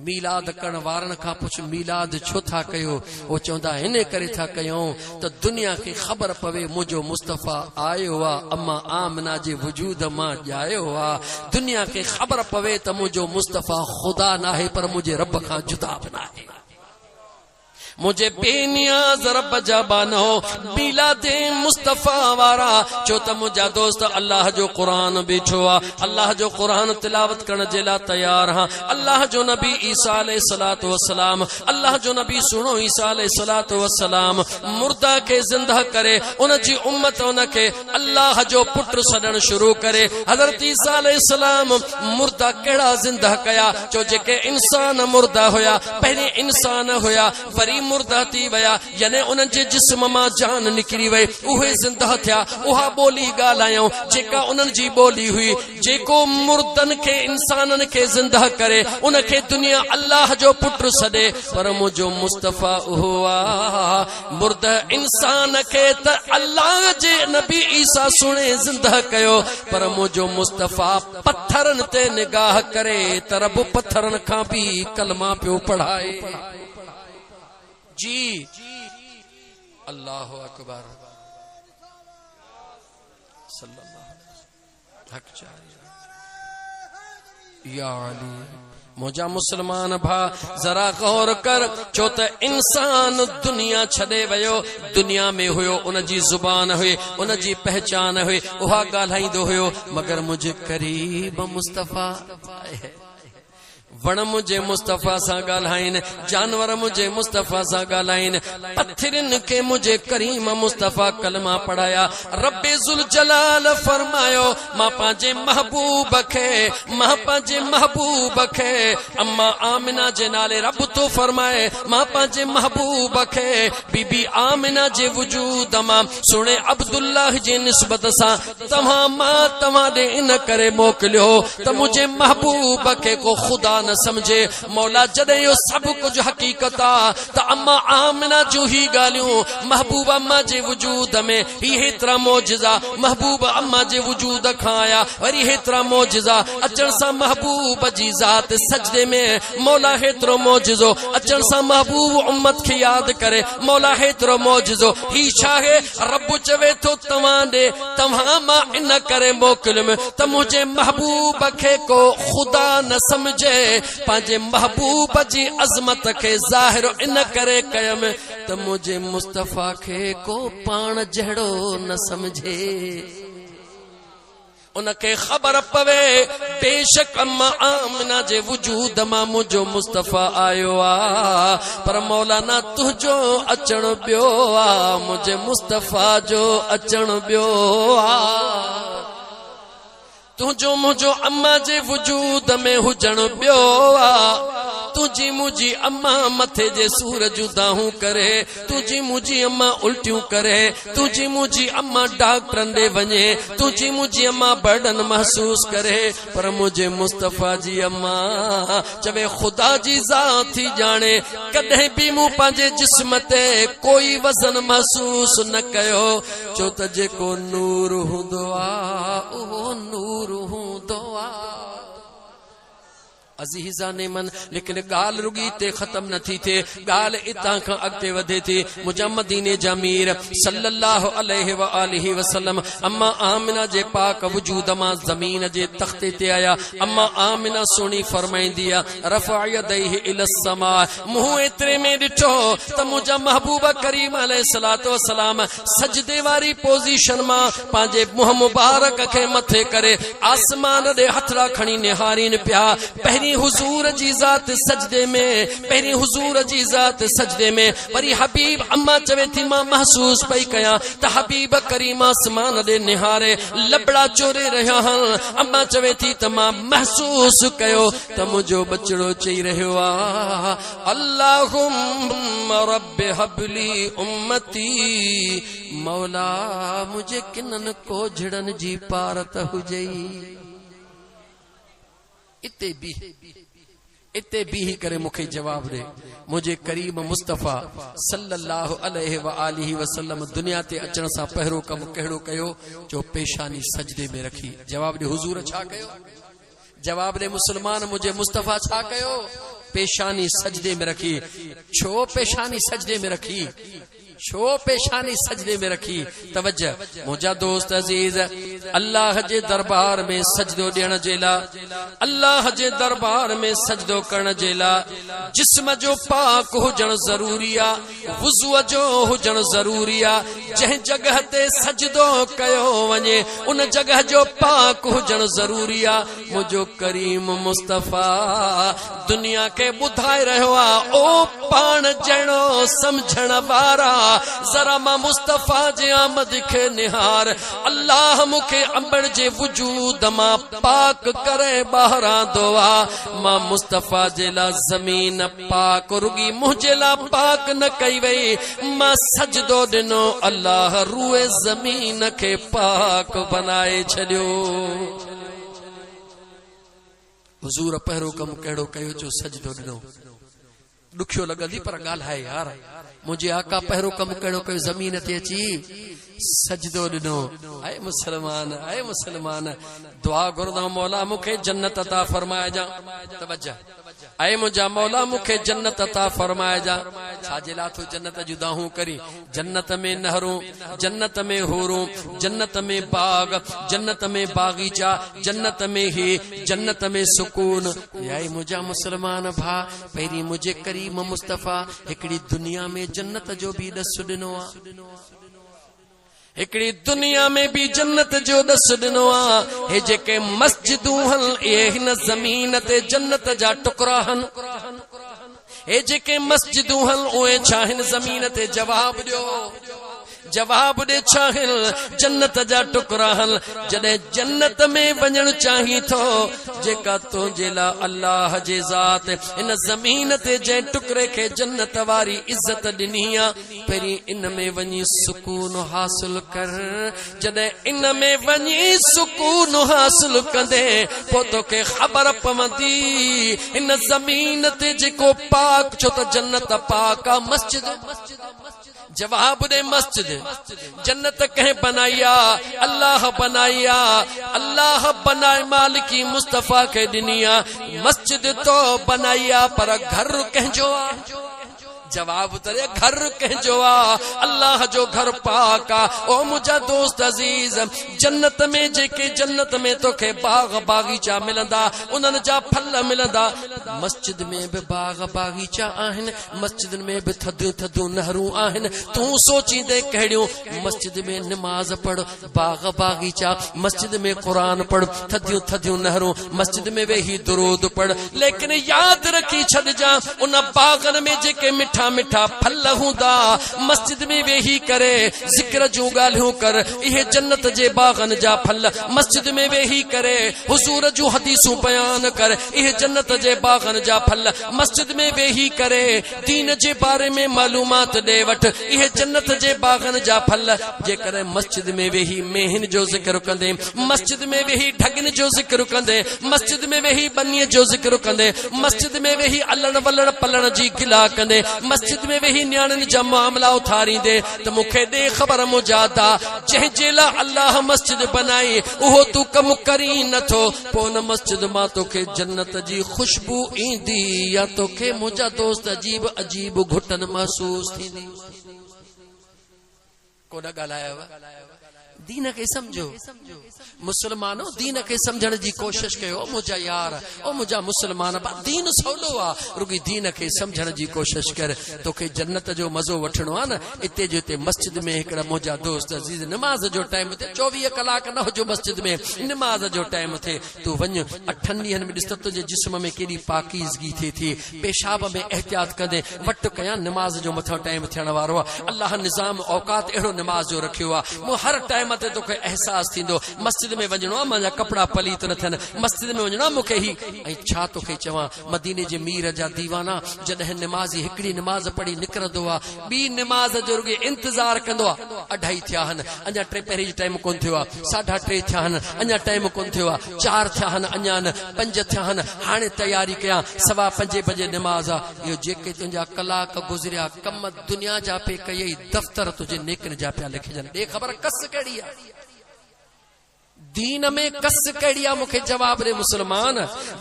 मीलाद करण वारन खां पुछ मीलाद छो था कयो वो चवंदा हिन करे था कयूं त दुनिया खे ख़बर पवे मुंहिंजो मुस्तफ़ा आयो आ अम्मा आमना जे वजूद मां ॼायो आ दुनिया खे ख़बर पवे त मुंहिंजो मुस्तफ़ा ख़ुदा नाहे पर मुंहिंजे रब खां जुदा बि नाहे मुझे बेनियाज रब जा बानो मिलादे मुस्तफा वारा छो त मुंहिंजा दोस्त अल्लाह जो क़ुरान बीठो आ अल्लाह जो क़ुरान तिलावत करण जे लाइ तैयार हां अल्लाह जो नबी ईसा अलैहिस्सलातु वस्सलाम अल्लाह जो नबी सुनो ईसा अलैहिस्सलातु वस्सलाम मुर्दा के जिंदा करे उन जी उम्मत उन के अल्लाह जो पुत्र सडण शुरू करे हज़रत ईसा अलैहिस्सलाम मुर्दा केड़ा जिंदा कया जो जेके इंसान मुर्दा होया पहले इंसान होया वरी मुर्दा थी वया यानी उन जे जिस्म मां जान निकरी वई उहे जिंदा थिया उहा बोली ॻाल्हायूं जेका उन्हनि जी बोली हुई जेको मुर्दन के इंसानन के जिंदा करे उन खे दुनिया अल्लाह जो पुत्र सॾे पर मुंहिंजो मुस्तफ़ा उहो आ मुर्द इंसान के त अल्लाह जे नबी ईसा सुणे जिंदा कयो पर मुंहिंजो मुस्तफ़ा पत्थरन ते निगाह करे त रब पत्थरन खां भी कलमा पियो पढ़ाए जी अल्लाह अकबर सल्लल्लाहु हक या अली मुझा मुसलमान भा जरा गौर कर छो त इंसान दुनिया छॾे वयो दुनिया में हुयो उन जी जुबान हुई उन जी पहचान हुई उहा ॻाल्हाईंदो हुयो मगर मुझे करीब मुस्तफ़ा वण मुझे मुस्तफ़ा सा ॻाल्हाइन जानवर मुझे मुस्तफ़ा सा ॻाल्हाइन पत्थरन के मुझे करीम मुस्तफ़ा कलमा पढ़ाया रब्बे जुल जलाल फरमायो मां पंहिंजे महबूब खे अम्मा आमिना जे नाले रब तो फरमाए मां पंहिंजे महबूब खे बीबी आमिना जे वजूद मां सुणे अब्दुल्लाह जी निस्बत सा तव्हां ॾे इन करे मोकिलियो त मुझे महबूब खे को खुदा न समझे मौला जॾहिं यो सब कुछ हकीकत आ त अम्मा आमिना जो ही ॻाल्हियूं महबूब अम्मा जे वजूद में ही हेतिरा मौजिज़ा महबूब अम्मा जे वजूद खां आया वरी हेतिरा मौजिज़ा अचण सां महबूब जी ज़ात सजदे में मौला हेतिरो मौजिज़ो अचण सां महबूब उम्मत खे याद करे मौला हेतिरो मौजिज़ो ही छा है रब चवे थो तव्हां मां इन करे मोकिलियुमि त मुंहिंजे महबूब खे को खुदा न समझे पंहिंजे महबूब जी अज़मत के ज़ाहिर इन करे कयम त मुझे मुस्तफ़ा के को पान जहड़ो न समझे उनके खबर पवे बेशक अम्मा आमिना जे वजूद मां मुझो मुस्तफ़ा आयो आ पर मौलाना तुझो अचण बियो आ मुझे मुस्तफ़ा जो अचण बियो आ तुझो मुझो अम्मा जे वजूद में हुजण बियो आ तुझी मुझी अम्मा मथे जे सूर जुदाहूं करे तुझी मुझी अम्मा उल्टियूं करे तुझी मुझी अम्मा डॉक्टरन ॾे वञे तुझी मुझी अम्मा बर्डन महसूस करे पर मुझे मुस्तफ़ा जी अम्मा चवे खुदा जी ज़ात थी जाने कॾहिं भी मूं पंहिंजे जिस्म ते कोई वज़न महसूस न कयो छो त जेको नूर हूंदो आ उहो नूर हूंदो आ अजीजा ने मन लेकिन गाल रुगी ते खत्म न थी थे गाल इतां खां अॻिते वधे थी मुंहिंजा मदीने जा मीर सल्लल्लाहु अलैहि व आलिहि वसल्लम अम्मा आमिना जे पाक वजूद मां ज़मीन जे तख्ते ते आया अम्मा आमिना सुणी फरमाईंदी आहे रफ़अ यदैहि इला समा मुंहुं एतिरे में ॾिठो त मुंहिंजा महबूब करीम अलैहिस्सलातु वस्सलाम सजदे वारी पोज़ीशन मां पंहिंजे मुंहुं मुबारक खे मथे करे आसमान ॾे हथड़ा खणी निहारीन पिया पहिरीं हुजूर जी ज़ात सजदे में पहिरीं हुजूर जी ज़ात सजदे में वरी हबीब अम्मा चवे थी मां महसूस पई कयां त हबीब करीम आसमान ॾे निहारे लबड़ा चोरे रहिया आहिनि अम्मा चवे थी त मां महसूस कयो त मुंहिंजो बचड़ो चई रहियो आहे अल्लाहुम्मा रब्बि हबली उम्मती मौला मुझे किनन को झड़न जी पारत हुजई इते भी करे मुखे जवाब दे मुझे करीम मुस्तफ़ा सल्लल्लाहु अलैहि व आलिहि वसल्लम दुनिया ते अचण सां पहिरों कम कहिड़ो कयो जो पेशानी सजदे में रखी जवाब दे हुजूर छा कयो जवाब दे मुसलमान मुझे मुस्तफा छा कयो पेशानी सजदे में रखी छो पेशानी सजदे में रखी छो पेशानी सजदे में रखी तवज्जो मुझा दोस्त अजीज अल्लाह जे दरबार में सजदो ॾियण जे ला अल्लाह जे दरबार में सजदो करण जे ला जिस्म जो पाक हुजण ज़रूरी आ वुज़ू जो हुजण ज़रूरी आ जंहिं जगह ते सजदो कयो वञे उन जगह जो पाक हुजण ज़रूरी आ मुझो करीम मुस्तफा दुनिया के ॿुधाए रहियो आ ओ पाण जहिड़ो समझण वारा जरा मां मुस्तफा जे आमद खे निहार अल्लाह मुखे अंबड़ जे वजूद मां पाक करे ॿाहिरां दुआ मां मुस्तफा जे ला ज़मीन पाक रुगी मुंहिंजे ला पाक न कई वई मां सजदो ॾिनो अल्लाह रूए ज़मीन खे पाक बनाए छॾियो हुजूर पहिरों कम कहिड़ो कयो जो सजदो ॾिनो ॾुखियो लॻंदी पर ॻाल्हाए यार मुझे आका पहिरों कम कहिड़ो कयो ज़मीन ते अची सजदो ॾिनो आए मुसलमान दुआ घुरदा मौला मुखे जन्नत अता फरमाए जा तवज्जो आए मुझा मौला मुखे जन्नत अता फरमाए जा छाजे ला तो जन्नत जूं दाहूं करी जन्नत में नहरूं जन्नत में हूरूं जन्नत में बाग जन्नत में बागीचा जन्नत में ही जन्नत में सुकून आए मुझा मुसलमान भा पहिरीं मुझे करीम मुस्तफा हिकड़ी दुनिया में जन्नत जो भी ॾस ॾिनो आ हिकड़ी दुनिया में भी जन्नत जो ॾस ॾिनो आ हे जेके मस्जिदूं हन इहे हिन ज़मीन ते जन्नत जा टुकड़ा हन हे जेके मस्जिदूं हन उहे छा हिन ज़मीन ते जवाब ॾियो जवाब ॾे छा हिन जन्नत जा टुकड़ा हन जॾहिं जन्नत में वञण चाही थो जेका तुंहिंजे लाइ अल्लाह जे ज़ात इन ज़मीन ते जंहिं टुकड़े खे जन्नत वारी इज़त ॾिनी आहे पहिरीं इन में वञी सुकून हासिल कर जॾहिं इन में वञी सुकून हासिल कंदे पोइ तोखे ख़बर पवंदी इन ज़मीन ते जेको पाक छो त जन्नत पाक आहे मस्जिद जवाब दे मस्जिद जन्नत कह बनाया अल्लाह बनाया अल्लाह बनाए मालिकी मुस्तफा के दिनिया मस्जिद तो बनाया पर घर कहजो जवाब तरे घर कहजो अल्लाह जो घर पाक ओ मुझा दोस्त अजीज जन्नत में जेके जन्नत में तोखे बाग बागीचा मिलंदा उन्हनि जा फल मिलंदा मस्जिद में भी बाग बागीचा आहिन मस्जिद में भी थदियूं थदियूं नहरूं आहिन तू सोचींदे कहिड़ियूं मस्जिद में नमाज पढ़ बाग बागीचा मस्जिद में कुरान पढ़ थदियूं थदियूं नहरूं मस्जिद में वेही दुरूद पढ़ लेकिन याद रखी छॾजा उन बागन में जेके मिठा मिठा फल हूंदा मस्जिद में वेही करे जिक्र जूं ॻाल्हियूं कर इहे जन्नत जे बागन जा फल मस्जिद में वेही करे हुजूर जूं हदीसूं बयान कर इहे जन्नत जे बागन जा फल मस्जिद में वेही करे दीन जे बारे में मालूमात ॾे वठ इहे जन्नत जे बागन जा फल जेकर मस्जिद में वेही मेहन जो जिक्र कंदे मस्जिद में वेही ढगन जो जिक्र कंदे मस्जिद में वेही बनीअ जो जिक्र कंदे मस्जिद में वेही अलण वलण पलण जी गिला कंदे मस्जिद में वेही न्याणनि जा मामला उथारींदे त मूंखे ॾे ख़बर मुजादा जंहिंजे लाइ अल्लाह मस्जिद बनाई उहो तू कम करी नथो पोइ उन मस्जिद मां तोखे जन्नत जी खुशबू ईंदी या तोखे मुंहिंजा दोस्त अजीब अजीब घुटन महसूस थींदी कोन ॻाल्हायव दीन के समझो मुसलमानो दीन के समझण जी कोशिश कयो मुझा यार ओ मुझा मुसलमान दीन सवलो आ रुगी दीन के समझण जी कोशिश कर तोखे जन्नत जो मज़ो वठणो आ न इते जो इते मस्जिद में हिकड़ा मुझा दोस्त अजीज नमाज जो टाइम थे 24 कलाक न हो मस्जिद में नमाज जो टाइम थे तू वञ 8 ॾींहनि में ॾिस त तुंहिंजे जिस्म में केॾी पाकीज़गी थिए थी पेशाब में एहतियात कंदे वट कया नमाज जो मथां टाइम थियण वारो आहे अल्लाह निज़ाम औकात अहिड़ो नमाज जो रखियो आहे मूं हर टाइम ते तोखे एहसास थींदो मस्जिद में वञणो आहे मुंहिंजा कपिड़ा पलीत न थियनि मस्जिद में वञणो आहे मूंखे ही ऐं छा तोखे चवां मदीने जे मीर जा दीवाना जॾहिं नमाज़ी हिकिड़ी नमाज़ पढ़ी निकिरंदो आहे ॿी नमाज़ जो रुॻो इंतज़ार कंदो आहे 2:30 थिया आहिनि अञा पहिरीं जो टाइम कोन थियो आहे 3:30 थिया आहिनि अञा टाइम कोन थियो आहे 4 थिया आहिनि अञा न 5 थिया आहिनि हाणे तयारी कयां 5:15 बजे नमाज़ आहे इहो जेके तुंहिंजा कलाक गुज़रिया कम दुनिया जा पे कई दफ़्तर तुंहिंजे नेकनि जा पिया लिखजनि ॾे ख़बर कस कहिड़ी आहे दीन में कस कहिड़िया मूंखे जवाब रे मुसलमान,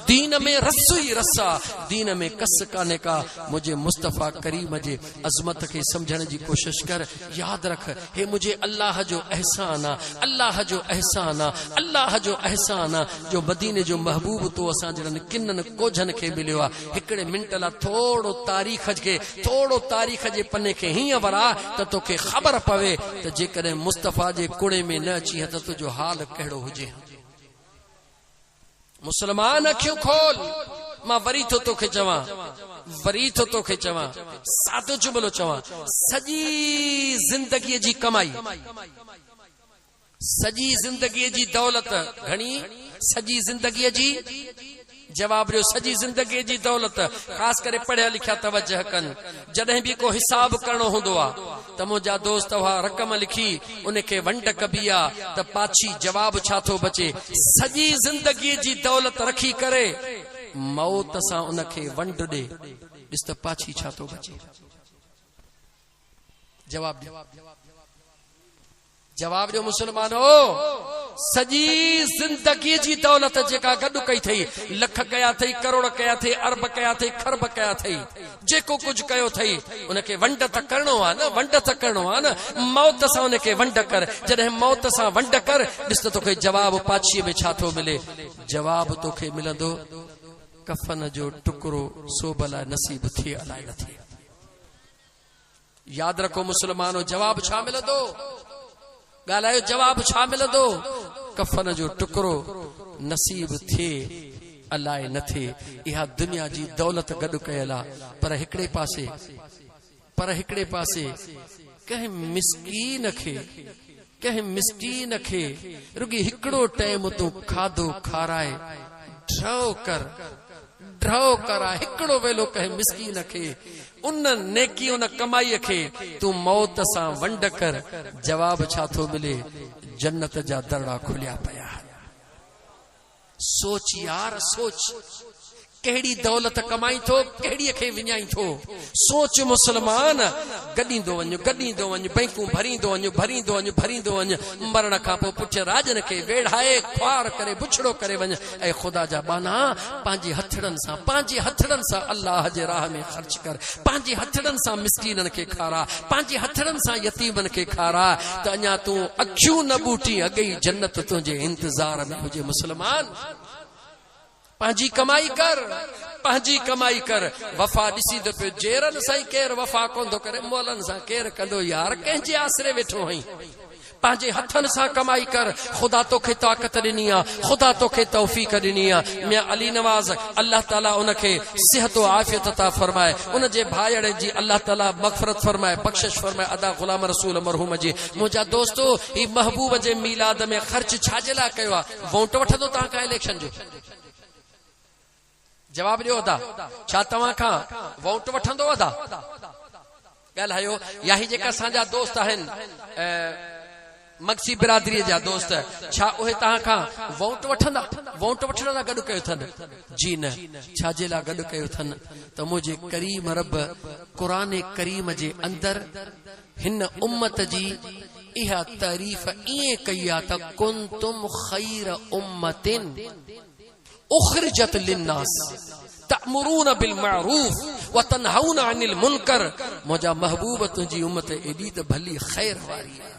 दीन में रस ही रसा, दीन में कस काने का। मुझे मुस्तफ़ा करीम जे अज़मत के समझण जी कोशिश कर। याद रख हे मुझे अल्लाह जो एहसान आ, अल्लाह जो एहसान आ, अल्लाह जो एहसान आ, जो मदीने जो महबूब तो असां जड़न किन्नन कोझन के मिलियो आ। हिकड़े मिंट ला थोड़ो तारीख़ जे पन्ने के हीअं वरा त तोखे ख़बर पवे त जेकॾहिं मुस्तफ़ा जे कुड़े में न अची त तुंहिंजो हाल कहिड़ो हुजे। मुसलमान अखियूं खोल, मां वरी थो तोखे चवां, सादो जुमलो चवां, सॼी ज़िंदगीअ जी कमाई, सॼी ज़िंदगीअ जी दौलत घणी, सॼी ज़िंदगीअ जी जवाब ॾियो, सॼी ज़िंदगीअ जी दौलत। ख़ासि करे पढ़िया लिखिया तवजह कनि। जॾहिं बि को हिसाब करणो हूंदो आहे त मुंहिंजा दोस्त हुआ रक़म लिखी उनखे वंड कबी आहे त पाछी जवाब छा थो बचे। सॼी ज़िंदगीअ जी दौलत रखी करे मौत सां उनखे वंड ॾे, ॾिस त पाछी छा थो बचे। जवाब ॾियो मुसलमानो। सॼी ज़िंदगी जी दौलत जेका गॾु कई अथई, लख कया अथई, करोड़ कया अथई, अरब कया अथई, खरब कया अथई, जेको कुझु कयो अथई उनखे वंड त करणो आहे न, वंड त करणो आहे न। मौत सां उनखे वंड कर। जॾहिं मौत सां वंड कर, ॾिस त तोखे जवाब पाछीअ में छा थो मिले। जवाब तोखे मिलंदो कफन जो टुकड़ो सो भला नसीब थिए अलाए न थिए। यादि रखो मुसलमानो, जवाब छा मिलंदो? ॻाल्हायो, जवाब छा मिलंदो? कफन जो टुकड़ो नसीब थिए अलाए न थिए। इहा दुनिया जी दौलत गॾु कयल आहे, पर हिकिड़े पासे कंहिं मिसकीन खे रुगी हिकिड़ो टाइम तूं खाधो खाराए ड्रओ कर, हिकिड़ो वेलो कंहिं मिसकीन खे, उन नेकी उन कमाईअ खे तूं मौत सां वंड कर। जवाब छा थो मिले? जन्नत जा दरड़ा खुलिया पिया। सोच यार, सोच कहिड़ी दौलत कमाई थो, कहिड़ीअ खे विञाई थो। सोच मुसलमान। गॾींदो वञ, बैंकूं भरींदो वञ, मरण खां पोइ पुठ राजन खे वेढ़ाए ख्वार करे बुछड़ो करे वञ। ऐं ख़ुदा जा बाना, पंहिंजे हथड़नि सां अल्लाह जे राह में ख़र्च कर, पंहिंजे हथड़नि सां मिस्कीननि खे खारा, पंहिंजे हथड़नि सां यतीमनि खे खारा, त अञा तूं अखियूं न बूटी अॻई जन्नत तुंहिंजे इंतज़ार में हुजे। मुसलमान पंहिंजी कमाई कर। वफ़ा ॾिसी त पियो जेरनि सां ई केरु वफ़ा कोन थो करे, मोलनि सां केरु कंदो यार, कंहिंजे आसरे वेठो आहीं। पंहिंजे हथनि सां कमाई कर। ख़ुदा तोखे ताक़त ॾिनी आहे, ख़ुदा तोखे तौफ़ीक़ ॾिनी आहे। मियां अली नवाज़ अल्लाह ताला उनखे सिहत व आफ़ियत अता फरमाए, उनजे भाइड़े जी अल्लाह ताला मग़फ़िरत फरमाए, बख़्शिश फरमाए। अदा ग़ुलाम रसूल मरहूम जी। मुंहिंजा दोस्तो, ही महबूब जे मीलाद में ख़र्च छाजे लाइ कयो आहे? वोट वठंदो तव्हां खां इलेक्शन जो? जवाब ॾियो अदा, छा तव्हां खां वोट वठंदो अदा? ॻाल्हायो। या ही जेका असांजा दोस्त आहिनि मक्सी बिरादरीअ जा दोस्त, छा उहे तव्हां खां वोट वठंदा? वोट वठण लाइ गॾु कयो अथनि? जी न। छाजे लाइ गॾु कयो अथनि? त मुंहिंजे करीम रब क़ुरान करीम जे अंदरि हिन उम्मत जी इहा तारीफ़ ईअं कई आहे त कुंतुम खैर उम्मतिन उखरिजत लिन्नास तअमुरून बिल मारूफ व तनहौन अनिल मुनकर। मुंहिंजा महबूब तुंहिंजी उम्मत एॾी त भली ख़ैर वारी आहे।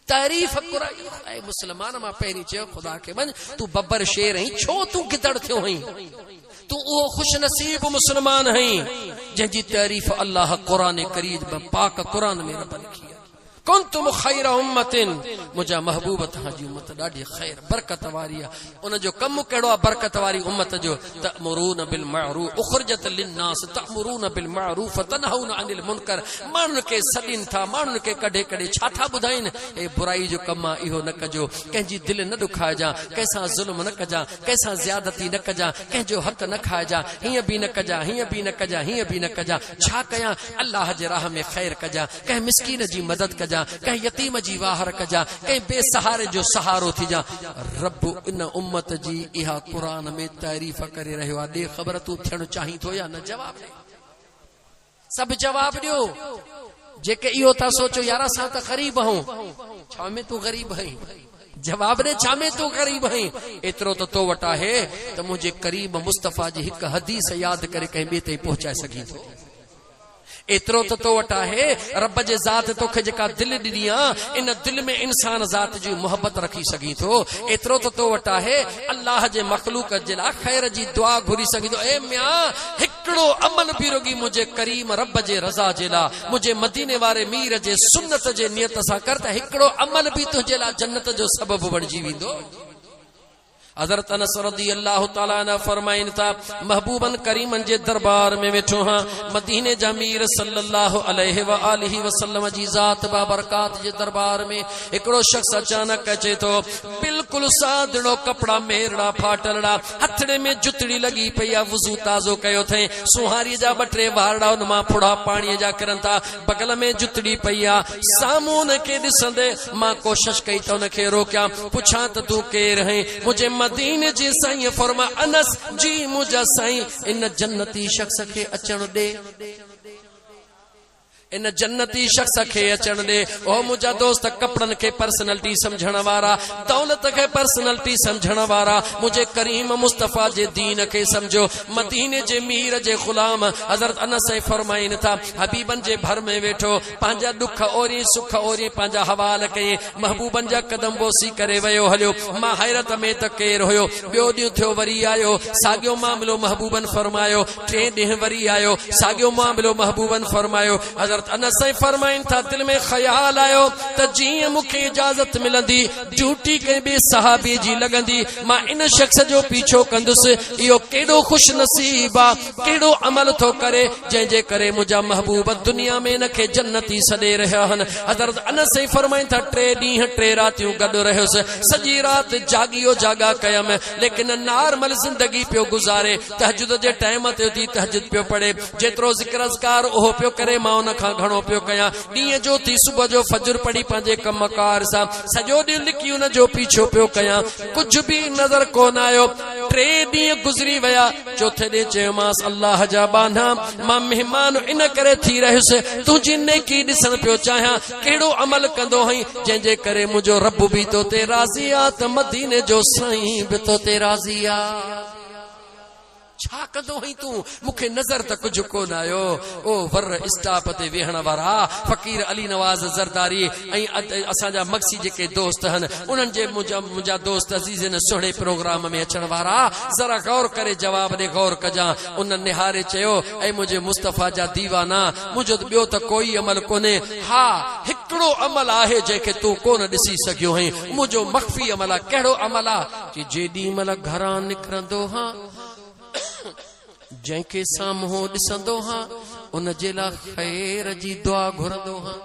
तारीफ़ क़ुरान। ऐं मुसलमान, मां पहिरीं चयो ख़ुदा खे वञ, तूं बब्बर शेर आहीं, छो तूं गिदड़ थियो आहीं? तूं उहो खुश नसीब मुसलमान आहीं जंहिंजी तारीफ़ अल्लाह क़ुरान करीम पाक क़ुरान में रब लिखी आहे। कुंतुम खैर उम्मतिन, मुंहिंजा महबूब तव्हांजी उम्मत ॾाढी ख़ैर बरकत वारी आहे। उनजो कमु कहिड़ो आहे बरकत वारी उम्मत जो? तअमुरून बिल मारूफ उखरिजत लिन्नास तअमुरून बिल मारूफ तनहौन अनिल मुनकर। माण्हुनि खे सॾीनि था, माण्हुनि खे कॾहिं छा था ॿुधाइनि? हे बुराई जो कमु आहे, इहो न कजो, कंहिंजी दिलि न ॾुखाइजां, कंहिंसां ज़ुल्म न कजां, कंहिंसां ज़्यादती न कजां, कंहिंजो हक़ न खाइजां, हीअं बि न कजां, हीअं बि न कजां, हीअं बि न कजां। छा कयां? अल्लाह जे राह में ख़ैर कजां, कंहिं मिस्कीन जी मदद कजां, कंहिं यतीम जी वाहर कजां, कंहिं बेसहारे जो सहारो थीजां। रब इन उम्मत जी इहा क़ुरान में तारीफ़ करे रहियो आहे। ॾे ख़बर तूं थियणु चाहीं थो या न? जवाब ॾे, सभु जवाब ॾियो। जेके इहो था सोचो यार असां त ग़रीब आहियूं, छा में तूं ग़रीब आहीं? जवाब ने छामे तो करीब है एतिरो तो वटा है तो मुझे करीब मुस्तफा जी एक हदीस याद करे कहीं बे ते पहुंचाए सकी थो एतिरो तो वटा है रब जे ज़ात तोखे जेका दिल ॾिनी आहे इन दिल में इंसान ज़ात जी मोहब्बत रखी सघी थो एतिरो तो वटा है अल्लाह जे मखलूक जे लाइ ख़ैर जी दुआ घुरी सघी थो ए म्या हिकिड़ो अमल बि रुगी मुझे करीम रब जे रज़ा जे लाइ मुझे मदीने वारे मीर जे सुन्नत जे नियत सां कर त हिकिड़ो अमल बि तुंहिंजे लाइ जन्नत जो सबबु बणिजी वेंदो हज़रत अनस रज़ियल्लाहु ताला अन्हु फरमाइन था महबूबन करीमन जे दरबार में वेठो हां मदीने जा मीर सल्लल्लाहु अलैहि व आलिहि वसल्लम जी ज़ात बाबरकात जे दरबार में एकड़ो शख्स अचानक अचे तो बिल्कुल सादड़ो कपड़ा मेरड़ा फाटलड़ा हथड़े में जुतड़ी लगी पई वुजू ताज़ो कयो थे सुहारी जा बटरे वारड़ा उन मां फुड़ा पानी जा करन था बगल में जुतड़ी पई सामून के दिसंदे मां कोशिश कई तो उनके रोकिया पुछा त तू केर है मुझे मदीने जी साईं फरमा अनस जी मुझा साईं इन जन्नती शख्स के अचण दे इन जन्नती शख्स के अचण दे ओ मुझा दोस्त कपड़न के पर्सनैलिटी समझण वारा दौलत के पर्सनैलिटी समझण वारा मुझे करीम मुस्तफा जे दीन के समझो मदीने जे मीर जे गुलाम हजरत अनस फरमाइन था हबीबन जे भर में वेठो पांजा दुख ओरी सुख ओरी पांजा हवाल कई महबूबन जा कदम बोसी करे वयो हलियो मां हैरत में त केर होयो बियो ॾींहुं थियो वरी आयो साॻियो मामलो महबूबन फरमायो टे ॾींहं वरी आयो साॻियो मामलो महबूबन फरमायो हजरत अनस फरमाइन था दिल में ख्याल आयो त जीअं मूंखे इजाजत मिलंदी ड्यूटी के बे सहाबी जी लगंदी मां इन शख्स जो पीछो कंदुसि इहो केॾो खुश नसीब आ केॾो अमल थो करे जंहिंजे करे मुंहिंजा महबूब दुनिया में इन खे जन्नती सॾे रहिया आहिनि हज़रत अनस फरमाइन था 3 ॾींहं 3 रातियूं गॾु रहियुसि सॼी राति जागियो जागा कयमि लेकिन नॉर्मल जिंदगी पियो गुज़ारे तहजुद जे टाइम ते उथी तहजुद पियो पढ़े जेतिरो ज़िक्र अज़कार ओहो पियो करे मां उन खां घणो पियो कया ॾींहं जो थी सुबुह जो फजर पढ़ी पंहिंजे कमकार सां सॼो ॾींहुं लिकी उन जो पीछो पियो कया कुझु बि नज़र कोन आयो 3 ॾींहं गुज़री विया चौथे ॾींहुं चयोमांसि अल्लाह जा बाना मां महिमान इन करे थी रहियुसि तुंहिंजी नेकी ॾिसण पियो चाहियां कहिड़ो अमल कंदो हई जंहिंजे करे मुंहिंजो रब बि तो ते राज़ी आ त मदीने जो साईं बि तो ते राज़ी आ छा कंदो हई तू मुखे नजर त कुछ कोन आयो ओ वर स्टाप ते वेहण वारा फकीर अली नवाज जरदारी असा जा मक्सी जेके दोस्त हन उन्हन जे मुजा दोस्त अजीजन सुणे प्रोग्राम में अचण वारा जरा गौर करे जवाब दे गौर कजा उन निहारे चयो ऐ मुझे मुस्तफा जा दीवाना मुझो बियो त कोई अमल कोने हा हिकड़ो अमल आहे जेके तू कोन दिसी सकियो हई मुझो मख्फी अमल आ केड़ो अमल आ कि जेडी मल घरां निकरंदो हां जंहिंखे साम्हूं ॾिसंदो हां उन जे लाइ ख़ैर जी दुआ घुरंदो हां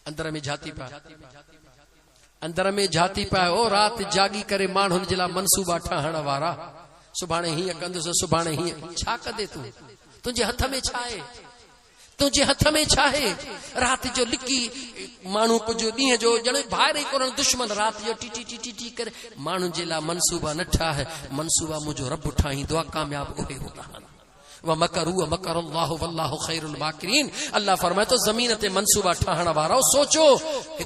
अंदर में जाती पाए ओ रात जागी करे माण्हुनि जे लाइ मनसूबा ठाहण वारा सुभाणे हीअं कंदुसि सुभाणे हीअं छा कंदे तूं तुंहिंजे हथ में छा आहे तुझे हथ में छा है रात जो लिकी मानू कुछ ॾींहं जो ॼण ॿाहिरि ई कोन दुश्मन रात जो T T T T T करे माण्हू जे लाइ मनसूबा न ठाहे मनसूबा मुंहिंजो रब ठाहींदो आहे कामयाब उहे हूंदा आहिनि व मकरू मकर अल्लाह वल्लाहु खैरुल माकिरीन अल्लाह फरमाए तो जमीन ते मनसूबा ठाहण वारो सोचो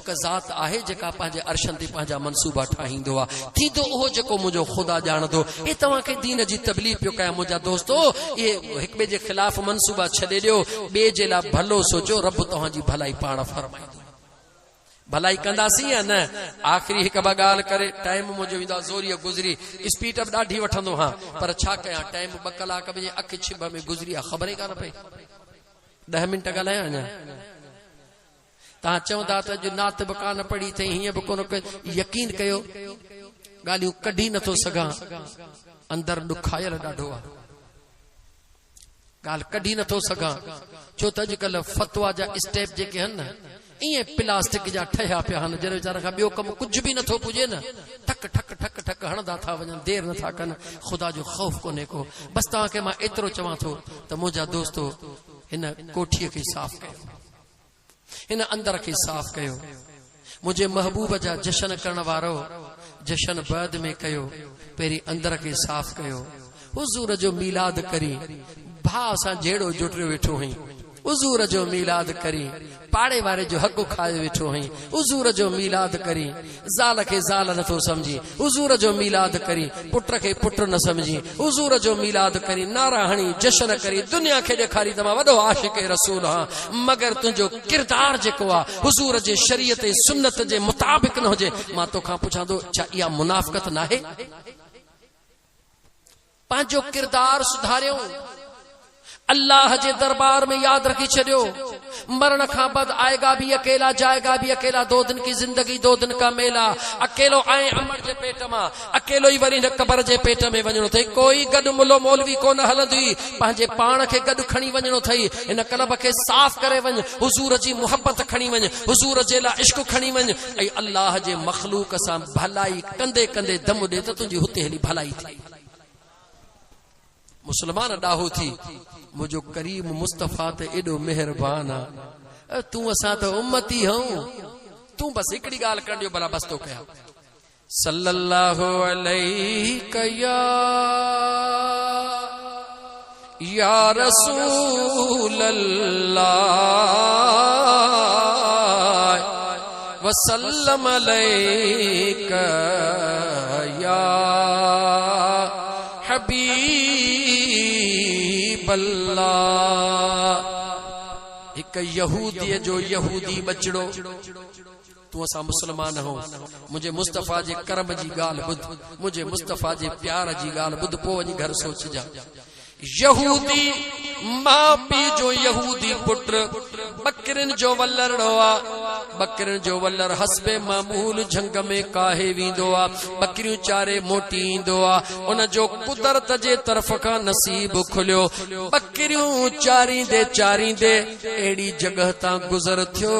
एक ज़ात आहे जेका पंहिंजे अर्शन ते पंहिंजा मनसूबा ठाहींदो आहे थींदो उहो जेको मुंहिंजो ख़ुदा ॼाणंदो ए तव्हांखे दीन जी तबलीग पियो कयां मुंहिंजा दोस्तो ये हिक ॿिए जे ख़िलाफ़ मनसूबा छॾे ॾियो ॿिए जे लाइ भलो सोचो रब तव्हांजी भलाई पाण फरमाईंदो भलाई कंदासीं या न आखिरी हिक ॿ ॻाल्हि करे टाइम मुंहिंजो वेंदो ज़ोरी गुज़री स्पीड अप ॾाढी वठंदो हां पर छा कयां टाइम 2 कलाक मुंहिंजे अखि छिब में गुज़री आहे ख़बर ई कान पई 10 मिंट ॻाल्हायां अञा तव्हां चवंदा त अॼु नात बि कान पढ़ी अथई हीअं बि कोन यकीन कयो ॻाल्हियूं कढी नथो सघां अंदर ॾुखायल ॾाढो आहे ॻाल्हि कढी नथो सघां छो त अॼुकल्ह फतवा जा स्टेप जेके आहिनि न इं प्लास्टिक जा ठहिया पिया आहिनि जॾहिं वीचारनि खां ॿियो कमु कुझु बि नथो पुॼे न ठक ठक ठक ठक हणंदा था वञनि देर नथा कनि ख़ुदा जो ख़ौफ़ कोन्हे को बसि तव्हांखे मां एतिरो चवां थो त मुंहिंजा दोस्तो हिन कोठीअ खे साफ़ कयो हिन अंदर खे साफ़ कयो मुंहिंजे महबूब जा जशन करण वारो जशन बाद में कयो पहिरीं अंदर खे साफ़ कयो हुज़ूर जो मीलाद करी भाउ सां जहिड़ो जुटियो वेठो हुई हुजूर जो मीलाद करी पाड़े वारे जो हक़ खाए वेठो हई हुजूर जो मीलाद करी ज़ाल के ज़ाल नथो समझी हुजूर जो मीलाद करी पुत्र के पुत्र न समझी हुजूर जो मीलाद करी नारा हणी जश्न करी दुनिया के ॾेखारी त मां वॾो आशिक़ रसूल हां मगर तुंहिंजो किरदार जेको आहे हुजूर जे शरीयत सुन्नत जे मुताबिक़ न हुजे मां तोखां पुछां थो छा इहा मुनाफ़िक़त नाहे पंहिंजो किरदार सुधारियो अल्लाह जे दरबार में याद रखी छड़ियो मरण का बाद आएगा भी अकेला जाएगा भी अकेला 2 दिन की जिंदगी 2 दिन का मेला अकेलो आए अमर जे पेट में अकेलो ही वरी न कबर जे पेट में वञणो थई कोई गड मुलो मौलवी कोन हलंदी पंहिंजे पाण के गड खणी वञणो थई इन कलब के साफ करे वञ हुजूर जी मोहब्बत खणी वञ हुजूर जे ला इश्क खणी वञ ऐं अल्लाह जे मखलूक सां भलाई कंदे कंदे दम दे त तुंहिंजी हुते हली भलाई थी मुसलमान ॾाहो थी मुझो करीम मुस्तफा ते एडो मेहरबान आ तू असा तो उम्मती हूं तू बस हिकड़ी गाल कर दियो भला बस तो कया सल्लल्लाहु अलैहि या रसूल अल्लाह वसल्लम अलैका या हबीब अल्लाह एक यहूदी जो यहूदी बचड़ो तू असा मुसलमान हो मुझे मुस्तफा जे करम जी गाल बुध मुझे मुस्तफा जे प्यार जी गाल बुध पो वनी घर सोच जा यहूदी मां पी जो यहूदी पुत्र बकरन जो वल्लड़ो आ बकरन जो वल्लर हसबे मामूल झंग में काहे वींदो आ बकरियूं चारे मोटी ईंदो आ उन जो कुदरत जे तरफ का नसीब खुलियो बकरियूं चारींदे एड़ी जगह ता गुजर थियो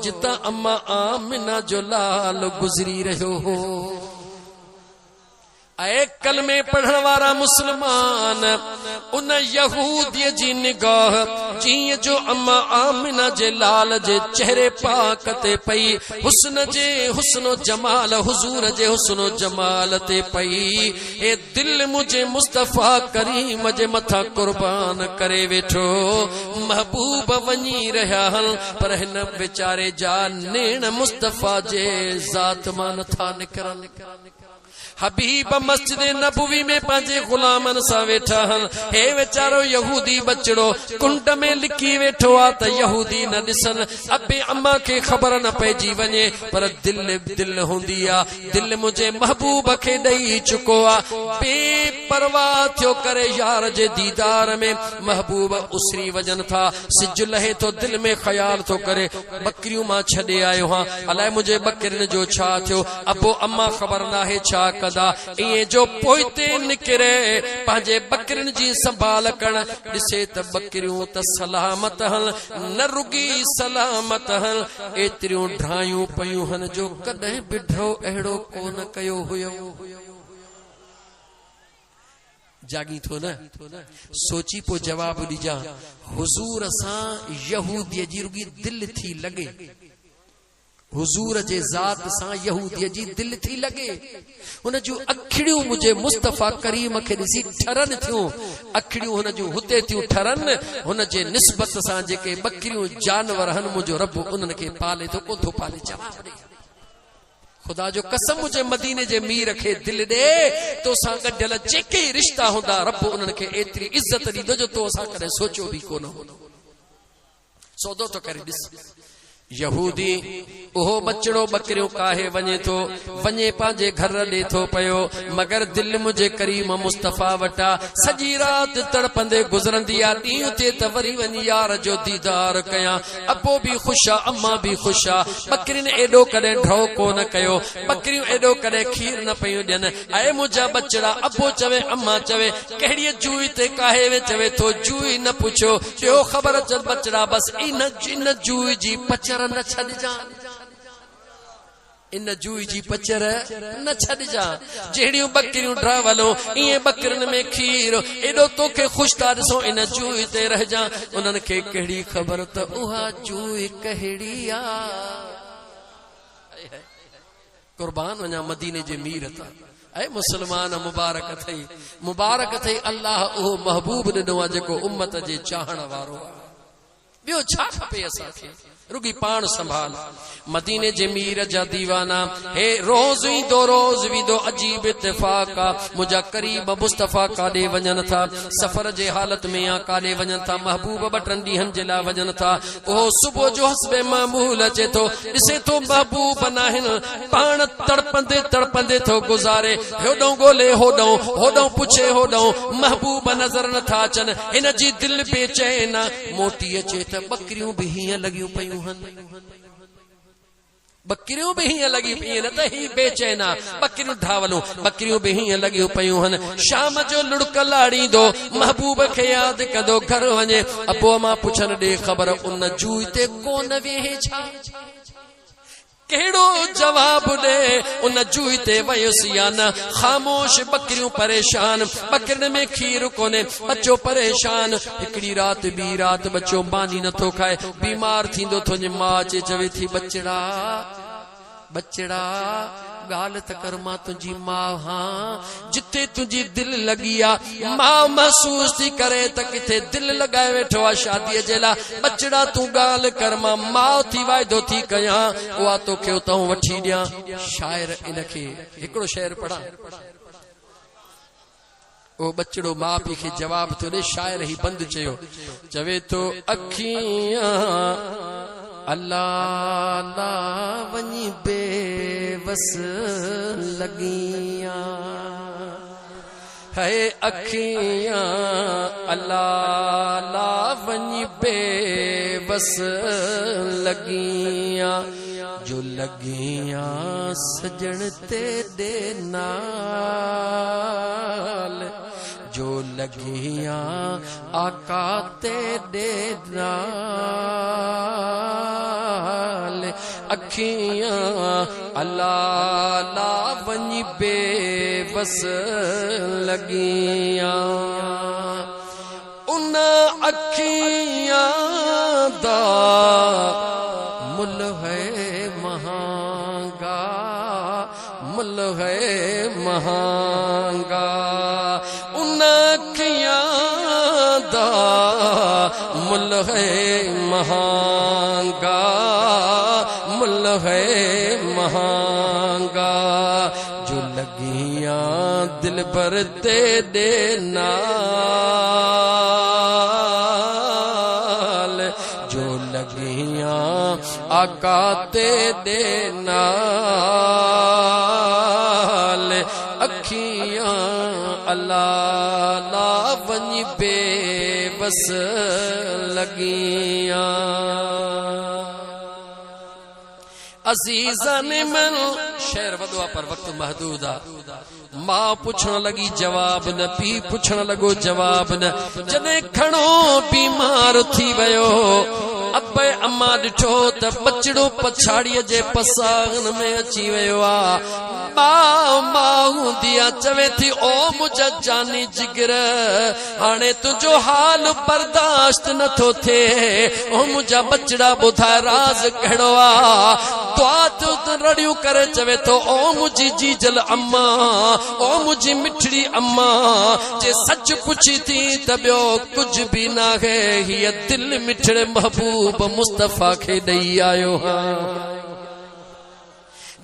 जिता अम्मा आमिना जो लाल गुजरी रहियो हो ऐ कलमे पढ़ण वारा मुसलमान उन यहूदी जी निगाह जीअं जो अम्मा आमिना जे लाल जे चेहरे पाक ते पई हुस्न जे हुस्नो जमाल हुजूर जे हुस्नो जमाल ते पई ए दिल मुझे मुस्तफा करीम जे मथा कुर्बान करे वेठो महबूब वञी रहिया हल पर हिन बेचारे जा नेण मुस्तफा जे ज़ात मां नथा निकरन हबीब मस्जिद नबवी में पांजे गुलामन सा वेठा हन हे बेचारो यहूदी बचड़ो कुंड में लिखी वेठो आ त यहूदी न दिसन अबे अम्मा के खबर न पइजी वने पर दिल हुंदी आ दिल मुझे महबूब के दई चुको आ बेपरवाह थियो करे यार जे दीदार में महबूब उसरी वजन था सिज लहे तो दिल में ख्याल तो करे बकरियों मां छडे आयो हां अलाए मुझे बकरिन जो छा थियो अबो अम्मा खबर ना है छा ये जो पोइते निकरे पांजे बकरिन जी संभाल करण दिसे त बकरियों त सलामत हल न रुगी सलामत हल एतिरियों ढायूं पयूं हन जो कदे बिढो एड़ो कोन कयो हुयो जागी थो न सोची पो जवाब दीजा हुजूर सा यहूदी जी रुगी दिल थी लगे हुजूर जे ज़ात सां यहूदी जी दिल थी लगे उन जो अखड़ियों मुझे मुस्तफा करीम के दिसी ठरन थियूं अखड़ियों हुन जो हुते थियूं ठरन हुन जे निस्बत सां जेके बकरियूं जानवर हन मुझो रब उन्हनि के पाले तो कोन थो पाले जवाब दे खुदा जो कसम मुझे मदीने जे मीर के दिल दे तो सां गडल जेके रिश्ता हुंदा रब उन्हनि के एतरी इज्जत दीदो जो तो असां कदे सोचो भी कोन हो सौदो तो करे दिस यहूदी ओहो बचड़ो बकरियों काहे वने तो वने पांजे घर दे थो पयो मगर दिल मुझे करीम मुस्तफा वटा सजी रात तड़पंदे गुजरंदी आ दी उते त वरी वनी यार जो दीदार कया अबो भी खुशा अम्मा भी खुशा बकरिन एडो कदे ढो कोन कयो बकरियों एडो कदे खीर न पयो देन आए मुजा बचड़ा अबो चवे अम्मा चवे केड़ी जूई ते काहे वे चवे तो जूई न पूछो जो खबर चल बचड़ा बस इन जूई जी पचर न छड़ जा इन जूई जी पचर न छड़ जा जेड़ियों बकरियों ड्रावलो ये बकरन में खीर एडो तोखे खुश था दसो इन जूई ते रह जा उनन के केड़ी खबर त उहा जूई कहेड़ी आ कुर्बान वना मदीने जे मीर था ऐ मुसलमान मुबारक थई अल्लाह ओ महबूब दिनो जेको उम्मत जे चाहण वारो ॿियो छा खपे असांखे रुगी पाण संभाल मदीने जे मीर जा दीवाना हे रोज़ वीदो अजीब इत्तेफाक मुझा करीब मुस्तफा काॾे वञनि था सफ़र जे हालत में या काॾे वञनि था महबूब 2 ॾींहंनि जे लाइ वञनि था ओहो सुबुह जो हस्बे मामूल अचे थो ॾिसे थो महबूब नाहिनि पाण तड़पंदे थो गुज़ारे होॾों ॻोल्हे होॾों पुछे होॾों महबूब नज़र नथा अचनि हिन जी दिलि बेचैन मोटी अचे त बकरियूं बि हीअं लॻियूं पयूं बकरियूं भी हीअं लॻी पयूं न त ही बेचैना बकरियूं धावलूं बकरियूं भी हीअं लॻियूं पयूं हन शाम जो लुड़क लाड़ींदो महबूब खे यादि कंदो घर वञे अबो मां पुछनि ॾे ख़बर उन जूई ते कोन वेहे छा केड़ो जवाब दे उन जूई ते वयुसि या न खामोश बकरियूं परेशान बकरिन में खीर कोने बच्चो परेशान हिकड़ी रात ॿी रात बच्चो मानी नथो खाए बीमार थींदो थो वञे मां अचे चवे थी बचड़ा गाल त कर मां तुंहिंजी मां हां जिथे तुंहिंजी दिल लगी आ मां महसूस थी करे त किथे दिल लगाए वेठो आ शादीअ जे लाइ बचड़ा तूं गाल कर मां थी वाइदो थी कयां उहा तोखे उतां वठी ॾियां शाइर इनखे हिकिड़ो शेर पढ़ा ओ बचड़ो मां पीउ खे जवाब थो ॾे शाइर ही बंदि चयो चवे थो अखियां अल्लाह ला वञी बेवस लगियां है अखियां अल्लाह ला वञी बेवस लगियां जो लगियां सजण तेरे नाल जो लगियां आका तेरे नाल अखियां अल्लाह ला वञी बेवस लगियां उन अखियां दा मुल है महंगा मुल है महंगा मुल है महंगा मुल है महंगा जो लगियां दिल भर तेरे नाल जो लगियां आका तेरे नाल अखियां अल्लाह ला वञी बेवस लगियां अजीज़ा ने मन शेर वदवा पर वक्त महदूद आ मां पुछण लगी जवाब न पी पुछण लगो जवाब न जने खणो बीमार थी वयो अबे अम्मा ॾिठो त बचड़ो पछाड़ीअ जे पसागन में अची वियो आ मां हूंदी आ चवे थी ओ मुंहिंजा जानी जिगर हाणे तुंहिंजो हाल बर्दाश्त नथो थिए ओ मुंहिंजा बचड़ा ॿुधाए राज़ कहिड़ो आ दुआ तो रड़ियूं करे चवे थो ओ मुंहिंजी जीजल अम्मा ओ मुंहिंजी मिठड़ी अम्मा जे सच पुछी थी त ॿियो कुछ भी न है हीअ दिल मिठड़े महबूब मुस्तफा खे ॾेई आयो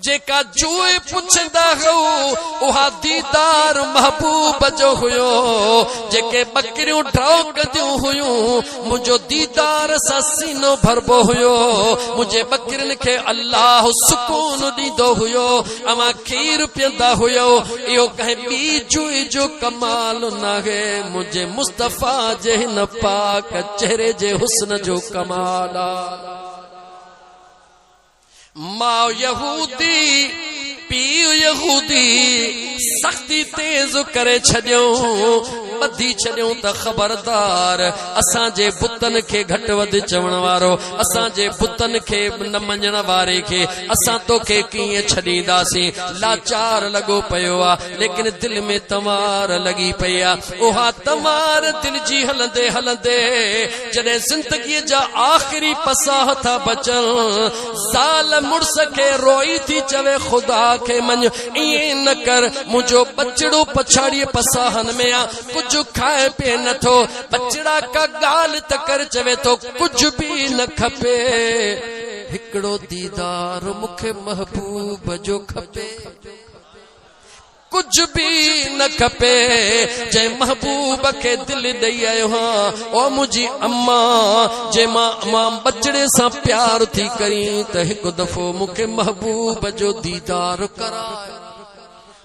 जेका जुए पुछंदा हो उहा दीदार महबूब जो हुयो जेके बकरियूं ड्रॉ कंदियूं हुयूं मुंहिंजो दीदार सां सीनो भरबो हुयो मुंहिंजे बकरियुनि खे अल्लाह सुकून ॾींदो हुयो अमा खीर पीअंदा हुयो इहो कंहिं ॿी जुए जो कमाल न आहे मुंहिंजे मुस्तफा जे हिन पाक चेहरे जे हुस्न जो कमाल आहे मां यहूदी पीउ यहूदी सख्ती तेज करे छॾियूं ॿधी छॾियूं त ख़बरदार असांजे बुतन खे घटि वधि चवण वारो असांजे बुतन खे न मञण वारे खे असां तोखे कीअं छॾींदासीं लाचार लॻो पियो आहे लेकिन दिल में तमार लॻी पई आहे उहा तमार दिल जी हलंदे हलंदे जॾहिं ज़िंदगीअ जा आख़िरी पसाह था बचनि ज़ाल मुड़स खे रोई थी चवे ख़ुदा खे मञ ईअं न कर मुंहिंजो बचड़ो पछाड़ीअ पसाहनि में आहे कुछ खाए पे न थो बचड़ा का गाल तकर चवे तो कुछ भी न खपे हिकड़ो दीदार मुखे महबूब जो खपे कुछ भी न खपे जै महबूब के दिल दई आयो हाँ ओ मुझी अम्मा जे मां बचड़े सा प्यार थी करी त हिकु दफ़ो मुखे महबूब जो दीदार कराए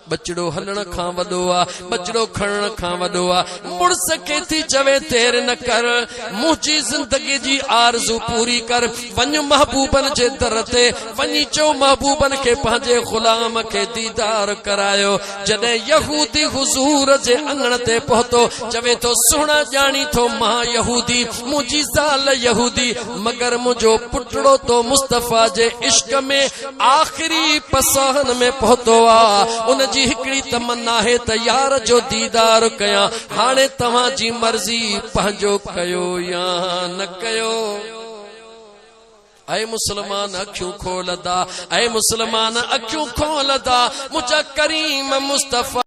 बचड़ो हलण खां वॾो आ बचड़ो खणण खां वॾो आ मुड़स के थी चवे देर न कर मुंहिंजी ज़िंदगी जी आरज़ू पूरी कर वञ महबूबन जे दर ते वञी चो महबूबन के पंहिंजे ग़ुलाम के दीदार करायो जॾहिं यहूदी हुज़ूर जे अंगण ते पहुतो चवे तो सुहिणा ॼाणी थो मां यहूदी मुंहिंजी ज़ाल यहूदी मगर मुंहिंजो पुटड़ो तो मुस्तफ़ा जे इश्क में आख़िरी पसहन में पहुतो आ उन जी हिकड़ी तमन्ना है त यार जो दीदार कया हाणे तव्हां जी मर्ज़ी पंहिंजो कयो या न कयो ऐ मुसलमान अखियूं खोलदा ऐ मुसलमान अखियूं खोलदा मुझा करीम मुस्तफ़ा